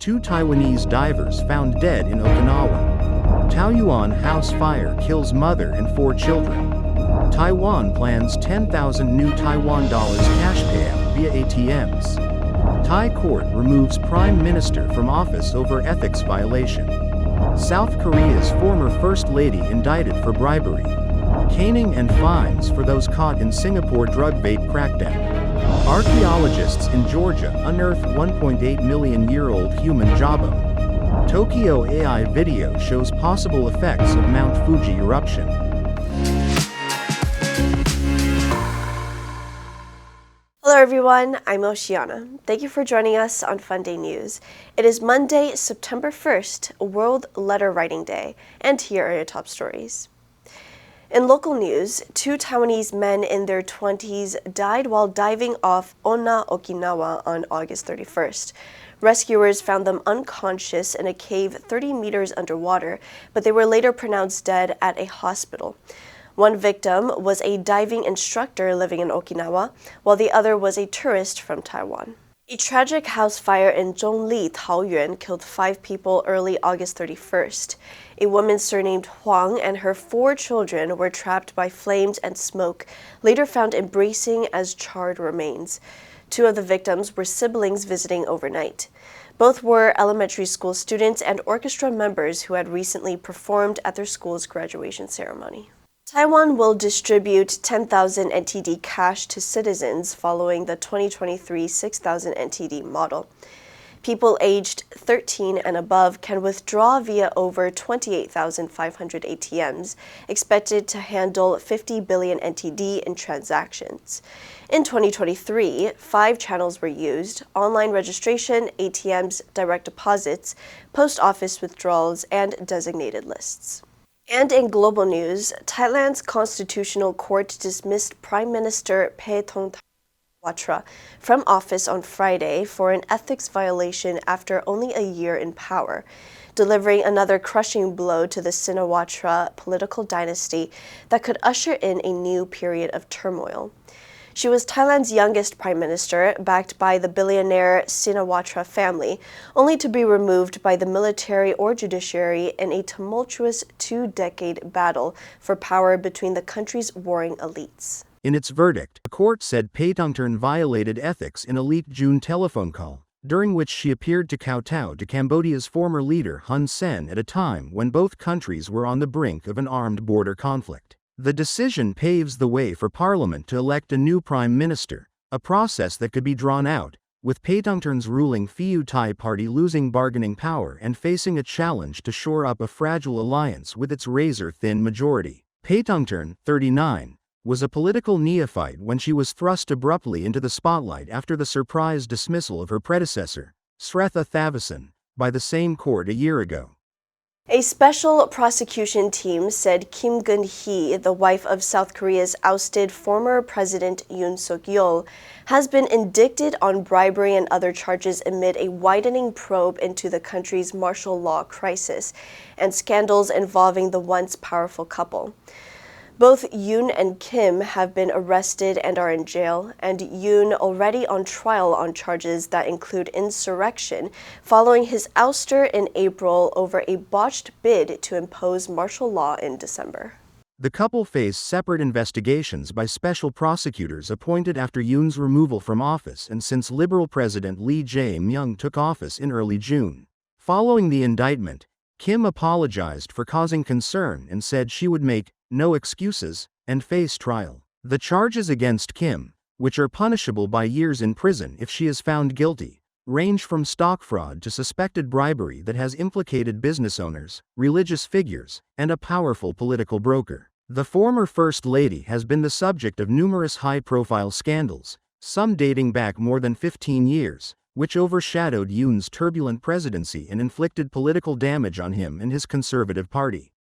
2 Taiwanese divers found dead in Okinawa. Taoyuan house fire kills mother and 4 children. Taiwan plans 10,000 new Taiwan dollars cash payout via ATMs. Thai court removes prime minister from office over ethics violation. South Korea's former first lady indicted for bribery. Caning and fines for those caught in Singapore drug vape crackdown. Archaeologists in Georgia unearth 1.8 million-year-old human jawbone. Tokyo AI video shows possible effects of Mount Fuji Eruption. Hello everyone, I'm Oceana. Thank you for joining us on FUNDAY News. It is Monday, September 1st, World Letter Writing Day, and here are your top stories. In local news, 2 Taiwanese men in their 20s died while diving off Onna, Okinawa on August 31st. Rescuers found them unconscious in a cave 30 meters underwater, but they were later pronounced dead at a hospital. One victim was a diving instructor living in Okinawa, while the other was a tourist from Taiwan. A tragic house fire in Zhongli, Taoyuan, killed 5 people early August 31st. A woman surnamed Huang and her 4 children were trapped by flames and smoke, later found embracing as charred remains. 2 of the victims were siblings visiting overnight. Both were elementary school students and orchestra members who had recently performed at their school's graduation ceremony. Taiwan will distribute 10,000 NTD cash to citizens following the 2023 6,000 NTD model. People aged 13 and above can withdraw via over 28,500 ATMs, expected to handle 50 billion NTD in transactions. In 2023, 5 channels were used: online registration, ATMs, direct deposits, post office withdrawals, and designated lists. And in global news, Thailand's Constitutional Court dismissed Prime Minister Payout from office on Friday for an ethics violation after only a year in power, delivering another crushing blow to the Sinawatra political dynasty that could usher in a new period of turmoil. She was Thailand's youngest prime minister, backed by the billionaire Sinawatra family, only to be removed by the military or judiciary in a tumultuous 2-decade battle for power between the country's warring elites. In its verdict, the court said Payout violated ethics in a leaked June telephone call, during which she appeared to kowtow to Cambodia's former leader Hun Sen at a time when both countries were on the brink of an armed border conflict. The decision paves the way for Parliament to elect a new Prime Minister, a process that could be drawn out, with Payout's ruling Pheu Thai party losing bargaining power and facing a challenge to shore up a fragile alliance with its razor-thin majority. Payout, 39, was a political neophyte when she was thrust abruptly into the spotlight after the surprise dismissal of her predecessor, Sretha Thavisin, by the same court a year ago. A special prosecution team said Kim Gun-hee, the wife of South Korea's ousted former President Yoon Suk-yeol, has been indicted on bribery and other charges amid a widening probe into the country's martial law crisis and scandals involving the once powerful couple. Both Yoon and Kim have been arrested and are in jail, and Yoon already on trial on charges that include insurrection following his ouster in April over a botched bid to impose martial law in December. The couple face separate investigations by special prosecutors appointed after Yoon's removal from office and since Liberal President Lee Jae-myung took office in early June. Following the indictment, Kim apologized for causing concern and said she would make no excuses and face trial. The charges against Kim, which are punishable by years in prison if she is found guilty, range from stock fraud to suspected bribery that has implicated business owners, religious figures, and a powerful political broker. The former First Lady has been the subject of numerous high-profile scandals, some dating back more than 15 years, which overshadowed Yoon's turbulent presidency and inflicted political damage on him and his Conservative Party.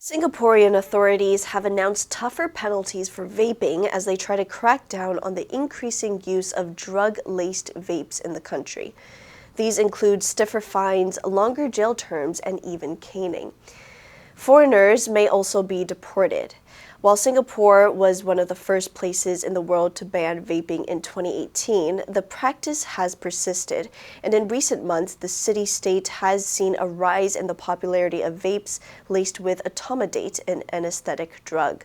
Singaporean authorities have announced tougher penalties for vaping as they try to crack down on the increasing use of drug-laced vapes in the country. These include stiffer fines, longer jail terms, and even caning. Foreigners may also be deported. While Singapore was one of the first places in the world to ban vaping in 2018, the practice has persisted, and in recent months, the city-state has seen a rise in the popularity of vapes laced with etomidate, an anesthetic drug.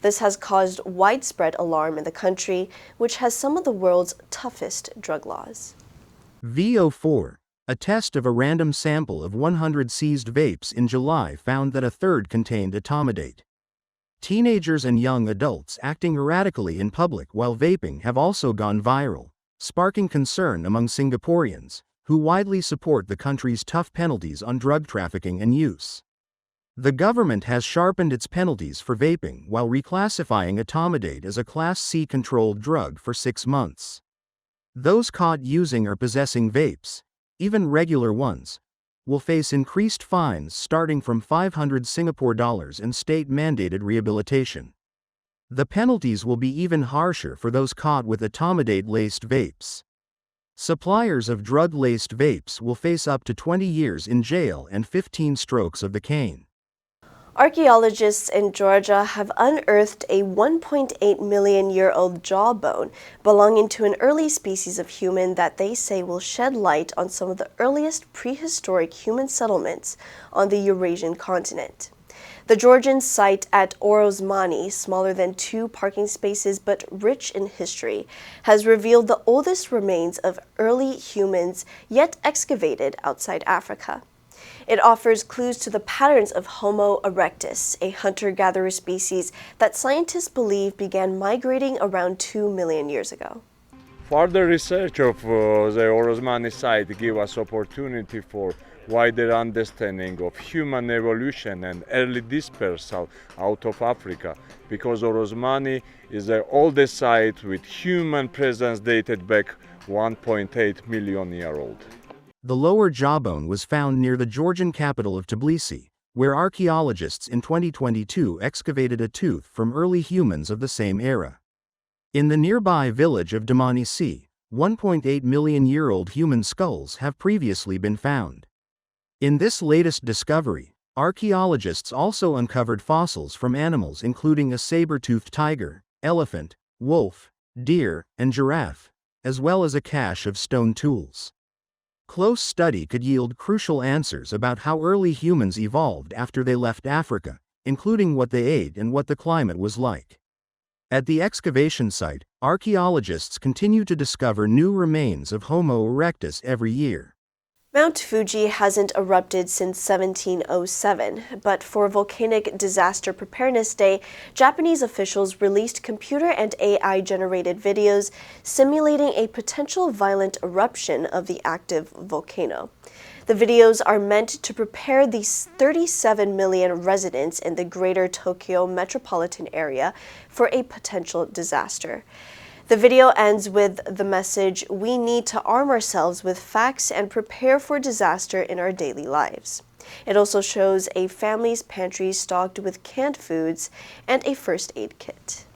This has caused widespread alarm in the country, which has some of the world's toughest drug laws. VO4, a test of a random sample of 100 seized vapes in July found that a third contained etomidate. Teenagers and young adults acting erratically in public while vaping have also gone viral, sparking concern among Singaporeans, who widely support the country's tough penalties on drug trafficking and use. The government has sharpened its penalties for vaping while reclassifying etomidate as a Class C controlled drug for 6 months. Those caught using or possessing vapes, even regular ones, will face increased fines starting from 500 Singapore dollars and state-mandated rehabilitation. The penalties will be even harsher for those caught with etomidate-laced vapes. Suppliers of drug-laced vapes will face up to 20 years in jail and 15 strokes of the cane. Archaeologists in Georgia have unearthed a 1.8 million-year-old jawbone belonging to an early species of human that they say will shed light on some of the earliest prehistoric human settlements on the Eurasian continent. The Georgian site at Orozmani, smaller than 2 parking spaces but rich in history, has revealed the oldest remains of early humans yet excavated outside Africa. It offers clues to the patterns of Homo erectus, a hunter-gatherer species that scientists believe began migrating around 2 million years ago. Further research of the Orozmani site gives us opportunity for wider understanding of human evolution and early dispersal out of Africa, because Orozmani is the oldest site with human presence dated back 1.8 million years old. The lower jawbone was found near the Georgian capital of Tbilisi, where archaeologists in 2022 excavated a tooth from early humans of the same era. In the nearby village of Dmanisi, 1.8 million-year-old human skulls have previously been found. In this latest discovery, archaeologists also uncovered fossils from animals including a saber-toothed tiger, elephant, wolf, deer, and giraffe, as well as a cache of stone tools. Close study could yield crucial answers about how early humans evolved after they left Africa, including what they ate and what the climate was like. At the excavation site, archaeologists continue to discover new remains of Homo erectus every year. Mount Fuji hasn't erupted since 1707, but for Volcanic Disaster Preparedness Day, Japanese officials released computer and AI-generated videos simulating a potential violent eruption of the active volcano. The videos are meant to prepare the 37 million residents in the greater Tokyo metropolitan area for a potential disaster. The video ends with the message, "We need to arm ourselves with facts and prepare for disaster in our daily lives." It also shows a family's pantry stocked with canned foods and a first aid kit.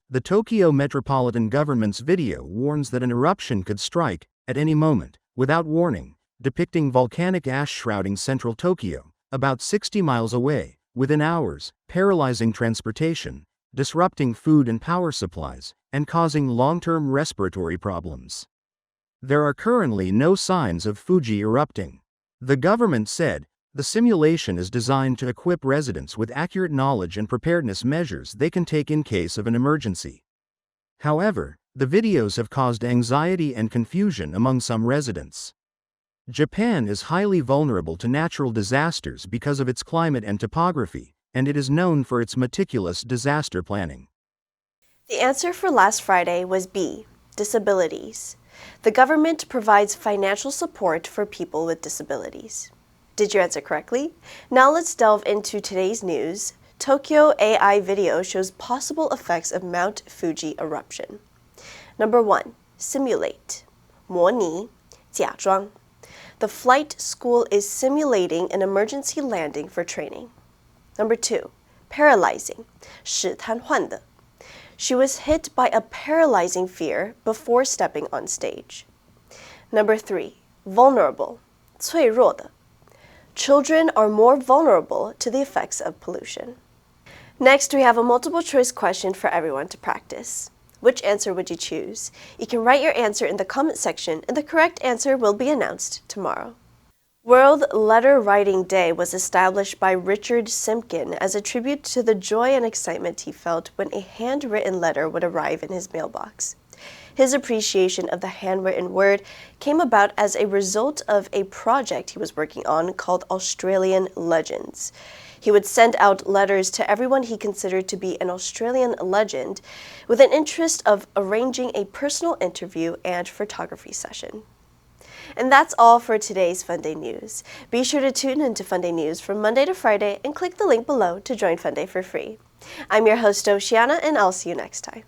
The Tokyo Metropolitan Government's video warns that an eruption could strike at any moment, without warning, depicting volcanic ash shrouding central Tokyo, about 60 miles away, within hours, paralyzing transportation, disrupting food and power supplies, and causing long-term respiratory problems. There are currently no signs of Fuji erupting. The government said, the simulation is designed to equip residents with accurate knowledge and preparedness measures they can take in case of an emergency. However, the videos have caused anxiety and confusion among some residents. Japan is highly vulnerable to natural disasters because of its climate and topography, and it is known for its meticulous disaster planning. The answer for last Friday was B, disabilities. The government provides financial support for people with disabilities. Did you answer correctly? Now let's delve into today's news. Tokyo AI video shows possible effects of Mount Fuji eruption. Number 1, simulate. 模拟,假装. The flight school is simulating an emergency landing for training. Number 2, paralyzing, 使瘫痪的. She was hit by a paralyzing fear before stepping on stage. Number 3, vulnerable, 脆弱的. Children are more vulnerable to the effects of pollution. Next, we have a multiple choice question for everyone to practice. Which answer would you choose? You can write your answer in the comment section, and the correct answer will be announced tomorrow. World Letter Writing Day was established by Richard Simpkin as a tribute to the joy and excitement he felt when a handwritten letter would arrive in his mailbox. His appreciation of the handwritten word came about as a result of a project he was working on called Australian Legends. He would send out letters to everyone he considered to be an Australian legend with an interest of arranging a personal interview and photography session. And that's all for today's FUNDAY News. Be sure to tune into FUNDAY News from Monday to Friday and click the link below to join FUNDAY for free. I'm your host, Oceana, and I'll see you next time.